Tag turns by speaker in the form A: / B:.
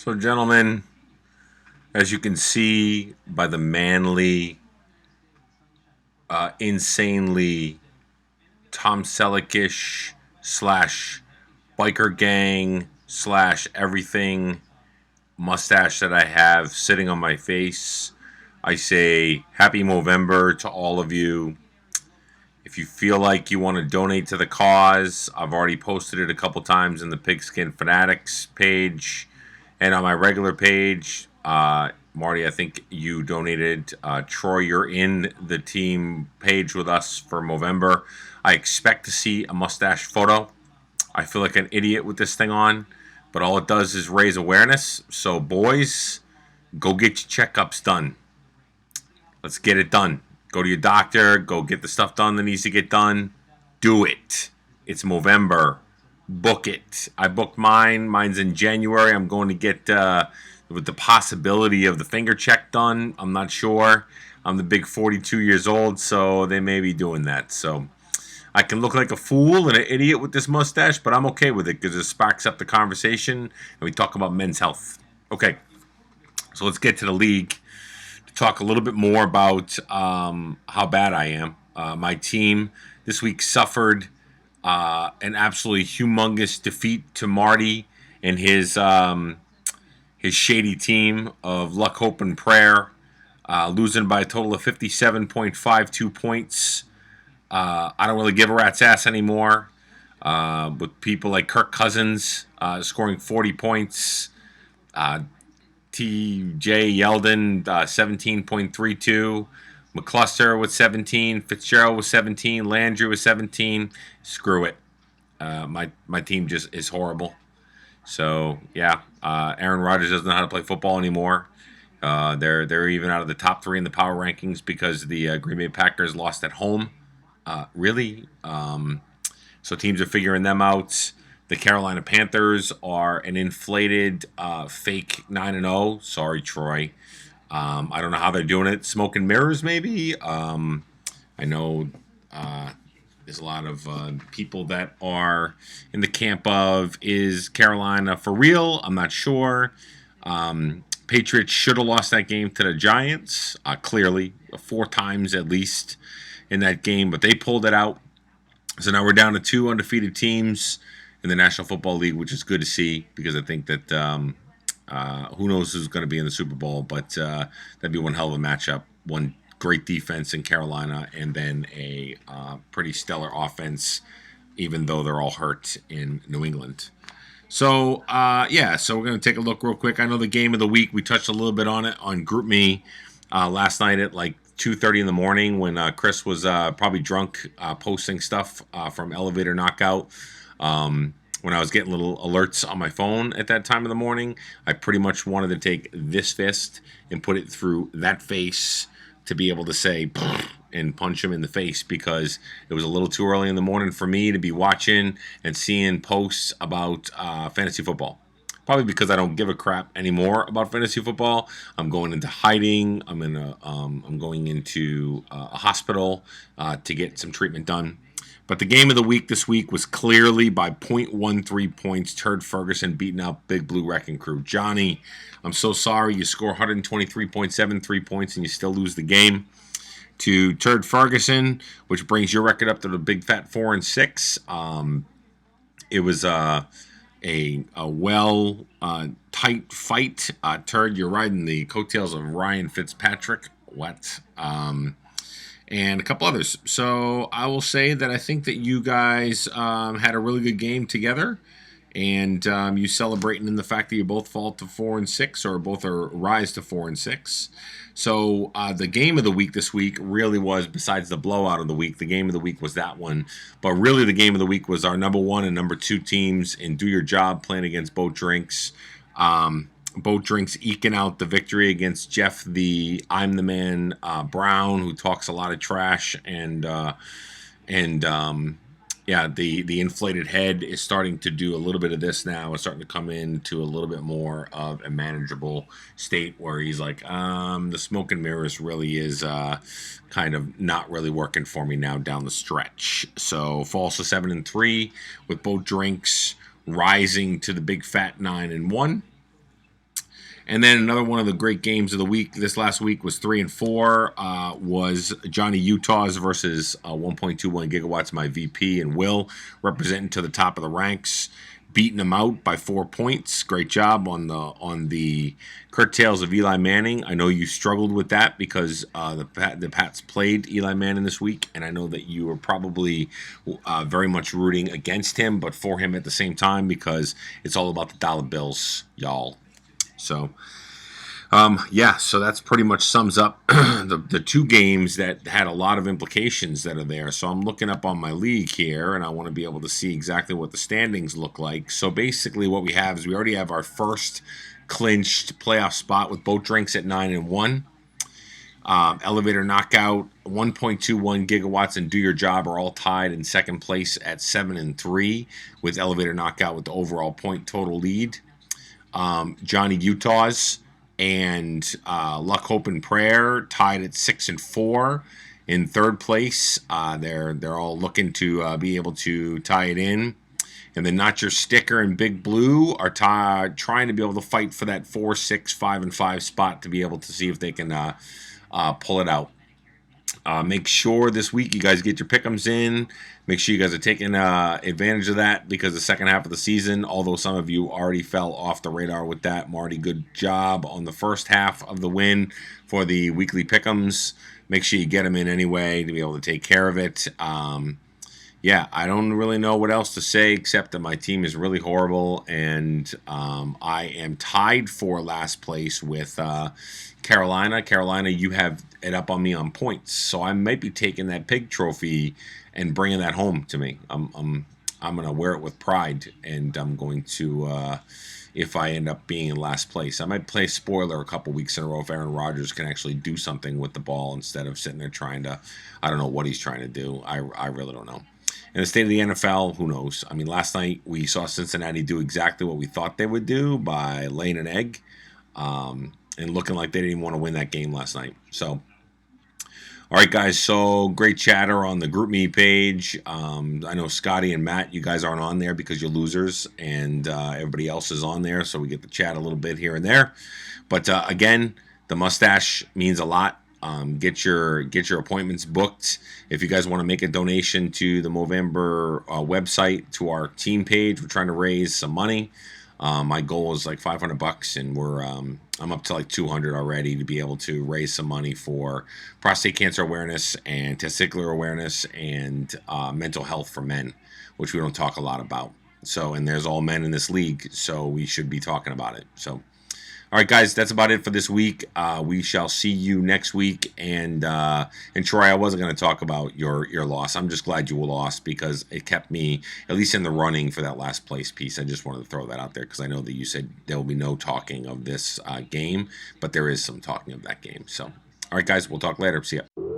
A: So, gentlemen, as you can see by the manly, insanely Tom Selleckish slash biker gang slash everything mustache that I have sitting on my face, I say happy Movember to all of you. If you feel like you want to donate to the cause, I've already posted it a couple times in the Pigskin Fanatics page and on my regular page. Marty, I think you donated. Troy, you're in the team page with us for Movember. I expect to see a mustache photo. I feel like an idiot with this thing on, but all it does is raise awareness. So, boys, go get your checkups done. Let's get it done. Go to your doctor. Go get the stuff done that needs to get done. Do it. It's Movember. Book it. I booked mine. Mine's in January. I'm going to get with the possibility of the finger check done. I'm not sure. I'm the big 42 years old, so they may be doing that. So I can look like a fool and an idiot with this mustache, but I'm okay with it because it sparks up the conversation and we talk about men's health. Okay, so let's get to the league to talk a little bit more about how bad I am. My team this week suffered an absolutely humongous defeat to Marty and his shady team of Luck, Hope, and Prayer, losing by a total of 57.52 points. I don't really give a rat's ass anymore. With people like Kirk Cousins scoring 40 points, T.J. Yeldon 17.32, McCluster with 17, Fitzgerald with 17, Landry with 17. Screw it. My team just is horrible. So yeah, Aaron Rodgers doesn't know how to play football anymore. They're even out of the top three in the power rankings because the Green Bay Packers lost at home. Really, so teams are figuring them out. The Carolina Panthers are an inflated fake 9-0. Sorry, Troy. I don't know how they're doing it. Smoke and mirrors, maybe. I know there's a lot of people that are in the camp of is Carolina for real? I'm not sure. Patriots should have lost that game to the Giants, clearly, 4 times at least in that game, but they pulled it out. So now we're down to 2 undefeated teams in the National Football League, which is good to see because I think that who knows who's going to be in the Super Bowl, but that'd be one hell of a matchup. One great defense in Carolina and then a pretty stellar offense, even though they're all hurt in New England. So, so we're going to take a look real quick. I know the game of the week, we touched a little bit on it on GroupMe last night at like 2:30 in the morning when Chris was probably drunk posting stuff from Elevator Knockout. When I was getting little alerts on my phone at that time of the morning, I pretty much wanted to take this fist and put it through that face to be able to say and punch him in the face because it was a little too early in the morning for me to be watching and seeing posts about fantasy football. Probably because I don't give a crap anymore about fantasy football. I'm going into hiding. I'm going into a hospital to get some treatment done. But the game of the week this week was clearly by 0.13 points. Turd Ferguson beating out Big Blue Wrecking Crew. Johnny, I'm so sorry. You score 123.73 points and you still lose the game to Turd Ferguson, which brings your record up to the big fat 4-6. It was a well tight fight. Turd, you're riding the coattails of Ryan Fitzpatrick. What? And a couple others. So I will say that I think that you guys had a really good game together, and you celebrating in the fact that you both fall to 4-6, or both are rise to 4-6. So the game of the week this week really was, besides the blowout of the week, the game of the week was that one. But really, the game of the week was our number 1 and number 2 teams in Do Your Job playing against Boat Drinks. Boat Drinks eking out the victory against Jeff, the I'm the Man Brown, who talks a lot of trash, and the inflated head is starting to do a little bit of this now. It's starting to come into a little bit more of a manageable state where he's like, the smoke and mirrors really is kind of not really working for me now down the stretch. So falls to 7-3 with Boat Drinks rising to the big fat 9-1. And then another one of the great games of the week this last week was 3 and 4. Was Johnny Utah's versus 1.21 gigawatts. My VP and Will representing to the top of the ranks, beating them out by 4 points. Great job on the curtails of Eli Manning. I know you struggled with that because the Pats played Eli Manning this week, and I know that you were probably very much rooting against him, but for him at the same time because it's all about the dollar bills, y'all. So, yeah, so that's pretty much sums up the two games that had a lot of implications that are there. So I'm looking up on my league here, and I want to be able to see exactly what the standings look like. So basically what we have is we already have our first clinched playoff spot with Boat Drinks at 9 and 1. Elevator Knockout, 1.21 gigawatts, and Do Your Job are all tied in second place at 7 and 3, with Elevator Knockout with the overall point total lead. Johnny Utah's and Luck, Hope, and Prayer tied at 6 and 4 in third place. They're all looking to be able to tie it in. And then Not Your Sticker and Big Blue are trying to be able to fight for that 4, 6, 5, and 5 spot to be able to see if they can pull it out. Make sure this week you guys get your pick'ems in. Make sure you guys are taking advantage of that because the second half of the season, although some of you already fell off the radar with that, Marty, good job on the first half of the win for the weekly pick'ems. Make sure you get them in anyway to be able to take care of it. Yeah, I don't really know what else to say except that my team is really horrible, and I am tied for last place with Carolina. Carolina, you have it up on me on points, so I might be taking that pig trophy and bringing that home to me. I'm gonna wear it with pride, and I'm going to. If I end up being in last place, I might play spoiler a couple weeks in a row if Aaron Rodgers can actually do something with the ball instead of sitting there trying to. I don't know what he's trying to do. I really don't know. In the state of the NFL, who knows? I mean, last night we saw Cincinnati do exactly what we thought they would do by laying an egg and looking like they didn't even want to win that game last night. So, all right, guys. So great chatter on the GroupMe page. I know Scotty and Matt, you guys aren't on there because you're losers, and everybody else is on there, so we get to chat a little bit here and there. But again, the mustache means a lot. Get your appointments booked. If you guys want to make a donation to the Movember website, to our team page, we're trying to raise some money. My goal is like $500, and I'm up to like 200 already to be able to raise some money for prostate cancer awareness and testicular awareness and mental health for men, which we don't talk a lot about. So, and there's all men in this league, so we should be talking about it. So. All right, guys, that's about it for this week. We shall see you next week. And Troy, I wasn't going to talk about your loss. I'm just glad you lost because it kept me at least in the running for that last place piece. I just wanted to throw that out there because I know that you said there will be no talking of this game, but there is some talking of that game. So, all right, guys, we'll talk later. See ya.